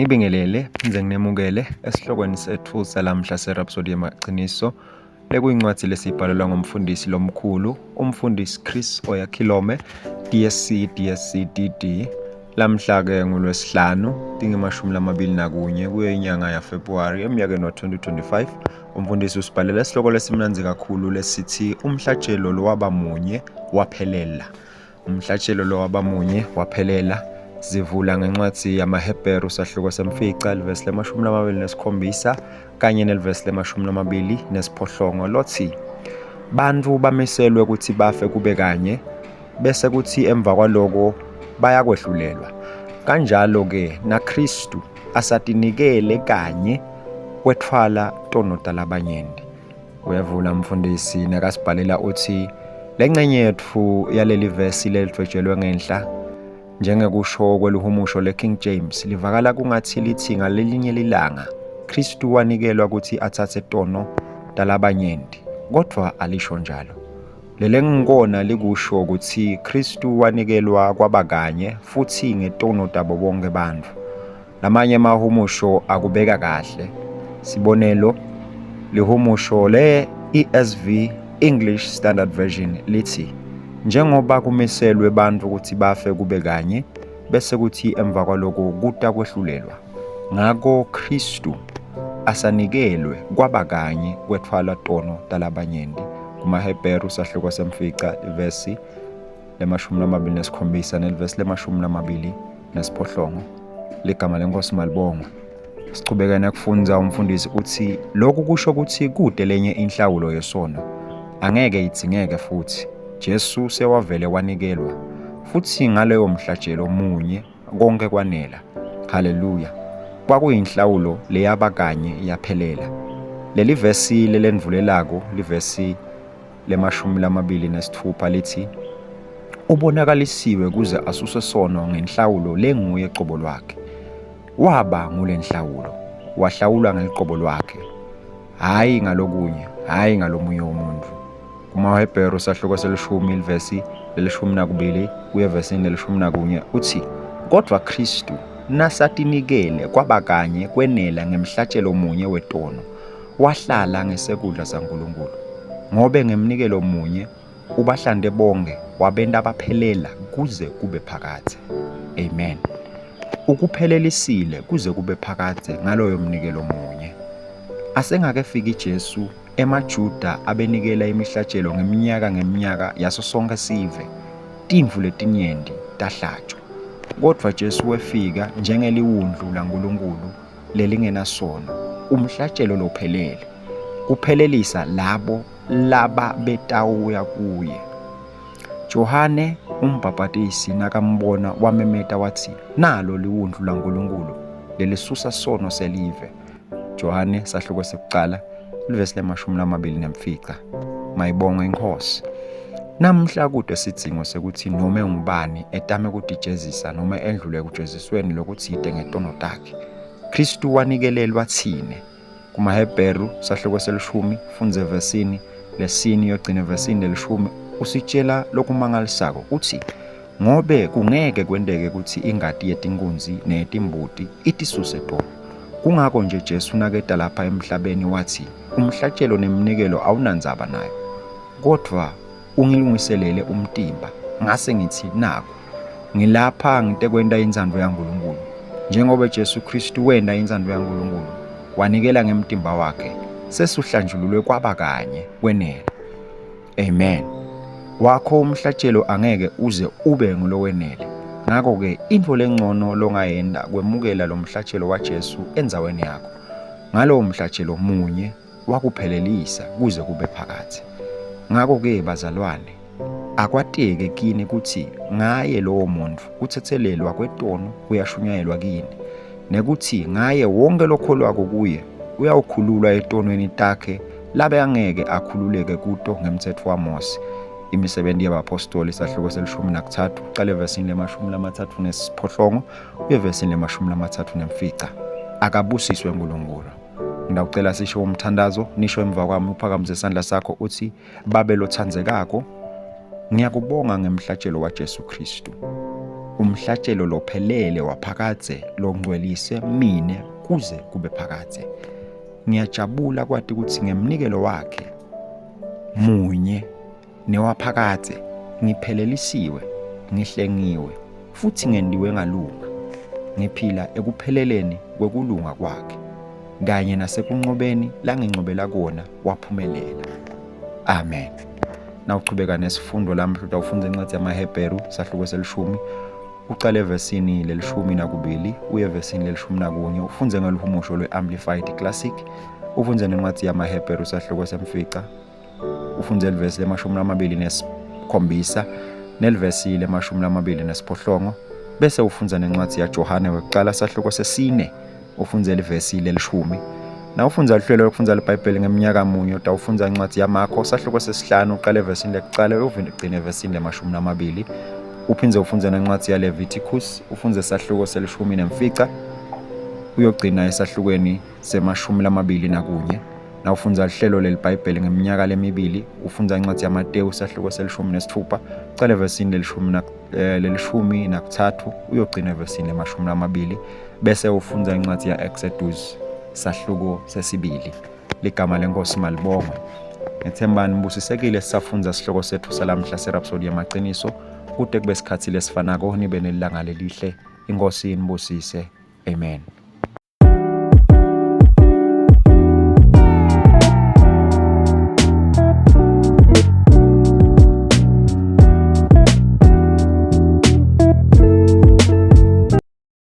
Ngibingelele ngize nginemukele esihlokweni sethu salamhla seRhapsody yamaqiniso lekuyincwadi lesibhalelwa ngumfundisi lomkhulu umfundisi Chris Oyakhilome DSc DD. Lamhla ke ngolwesihlanu tingi21 kuye inyanga yaFebruary eminyakeni wa-2025. Umfundisi usibhalela isihloko lesimnanzi kakhulu lesithi umhlatshelo lo wabamunye waphelela. Umhlatshelo lo wabamunye waphelela. Zivula ngencwadi yamaHebheru sahluko semfica livesi le-27 kanye nelivesi le-28 lothi bantu bamiselwe ukuthi bafe kube kanye bese kuthi emva kwaloko bayakwehlulelwa. Kanjalo ke naKristu asatinikele kanye wetfala tono talabanyenti. Uyavula mfundisi nakasibhalela uthi lengcenye yethu yaleli vesi lelidvwetshelwe ngenhla njengekusho kweluhumusho leKing James livakala kungathi lithi ngalelinye lilanga Kristu wanikelwa ukuthi athathe tono talabanyenti, kodwa alisho njalo. Lele ngikona likusho ukuthi Kristu wanikelwa kwabakanye futhi ngetono tabo bonke bantfu. Lamanye mahumusho akubeka kahle. Sibonelo, lihumusho le-ESV English Standard Version lithi njengoba kumiselwe bantu ukuthi bafe kube kanye bese kuthi emva kwaloko kuta kwehlulelwa. Ngako Kristu asanikelwe kwabakanye kwetfala tono talabanyenti. KumaHebheru sahluko semfica ivesi le-27 nelivesi le-28. Ligama lenkosi malibongwe. Sichubeka nakufundza umfundisi uthi lokhu kusho ukuthi kude lenye inhlawulo yesono angeke idzingeke futhi. Jesu sewavele wanikelwa futhi ngaleyo mhlatshelo munye konke kwanela. Haleluya. Kwakuyinhlawulo leyabakanye yaphelela. Leli vesi lelendvulelako livesi le-26 lithi ubonakalisiwe kuze asuse sono ngenhlawulo lenguye qobo lwakhe. Waba ngulenhlawulo, wahlawulwa ngeliqobo lwakhe, hayi ngalokunye, hayi ngalomunye umuntu. KumaHebheru sahluko selishumi livesi le-12 kuye evesini le-11 uthi kodwa Kristu nasatinikele kwabakanye kwenela ngemhlatshelo munye wetono wahlala ngesekudla saNkulunkulu. Ngobe ngemnikelo munye ubahlande bonke wabenta baphelela kuze kube phakathe. Amen. Ukuphelelisile kuze kube phakathe ngaloyo mnikelo munye. Asengakefika iJesu emaJuda abenikela imihlatshelo ngeminyaka yaso sonke sive, timvu letinyenti tahlatshwa. Kodwa Jesu wefika njengeliwundlu laNkulunkulu lelingenasono, umhlatshelo lophelele, kuphelelisa labo laba betawuya kuye. Johane umbhaphatisi nakambona wamemeta wathi nalo liwundlu laNkulunkulu lelisusa sono selive. Johane sahluko sekucala livesi le-29. Mayibonge inkosi. Namhla kude sidzingo sekuthi noma ngubani etame kutijezisa noma endlule kujezisweni lokuthide ngetono takhe. Kristu wanikelelwa thine. KumaHebheru sahluko selishumi fundze evesini lesine yogcina evesini le-10 usitshela lokumangalisako uthi ngobe kungeke kwendeke ukuthi ingati yetinkunzi neyetimbuti itisuse tono. Kungako nje Jesu naketa lapha emhlabeni wathi umhlatshelo nemnikelo awunandzaba nayo, kodwa ungilungiselele umtimba. Ngase ngithi naku ngilapha ngitekwenta intsandvo yaNkulunkulu. Njengoba Jesu Kristu wenda intsandvo yaNkulunkulu wanikela ngemtimba wakhe, sesuhlanjululwe kwabakanye kwenela. Amen. Wakho umhlatshelo angeke uze ube ngulowenele. Ngako ke intfo lengcono longayenda kwemukela lo mhlatshelo waJesu endzaweni yakho. Ngalowo mhlatshelo munye wakuphelelisa kuze kube phakathe. Ngako ke bazalwane, akwateke kini kuthi ngaye lowo muntu kuthethelelwa kwetono kuyashunyayelwa kini, nekuthi ngaye wonke lokholwako kuye uyawukhululwa etonweni takhe labe angeke akhululeke kuto ngemtsetfo waMose. Imisebenti yabapostoli sahluko se-13 uqale evesini le-38 uye evesini le-39. Akabusiswe uNkulunkulu. Ngidawucela sisho umthandazo nisho emva kwami uphakamise isandla sakho uthi Babe lothandzekako, ngiyakubonga ngemhlatshelo waJesu Kristu. umhlatshelo lophelele waphakade longcwelise mine kuze kube phakade. Ngiyajabula kwathi ukuthi ngemnikelo wakhe munye newaphakade ngiphelelisiwe, ngihlengiwe futhi ngendiwe ngalunga. Ngiphila ekupheleleni kwekulunga kwakhe kanye nasekunqobeni langinqobela kona waphumelela. Amen. Nawuchubeka nesifundo lamhla utawufunda incwadi yamaHebheru sahluko selishumi uqale evesini lelishumi-2 uye evesini lelishumi-1 ufunze ngeluhumusho lwe-Amplified Classic, ufunze nencwadi yamaHebheru sahluko semfica, ufunze ilivesi le-27 nelivesi le-28 bese ufunza nencwadi yaJohane wekuqala sahluko sesine ufunze ilivesi lelishumi. Na ufunza lihlelo lokufunza iBhayibheli ngeminyaka munye utawufunza incwadi yaMakho sahluko sesihlanu uqale evesini lekuqala ugcine evesini le-20. Uphindze ufunze nencwadi yaLeviticus ufunze sahluko selishumi-9 uyogcina esahlukweni se-21. Na ufunza lihlelo leliBhayibheli ngeminyaka lemibili ufunza incwadi yaMateyu sahluko selishumi-6 uqale evesini lelishumi-3 uyogcina evesini le-20 bese ufunza incwadi ya-Exodus sahluko sesibili. Ligama lenkosi malibongwe. Ngethemba nibusisekile sisafunza sihloko sethu salamhla serhapsodi yamaqiniso kude kube isikhathi lesifanako nibe nelanga lelihle. Inkosi inibusise. Amen.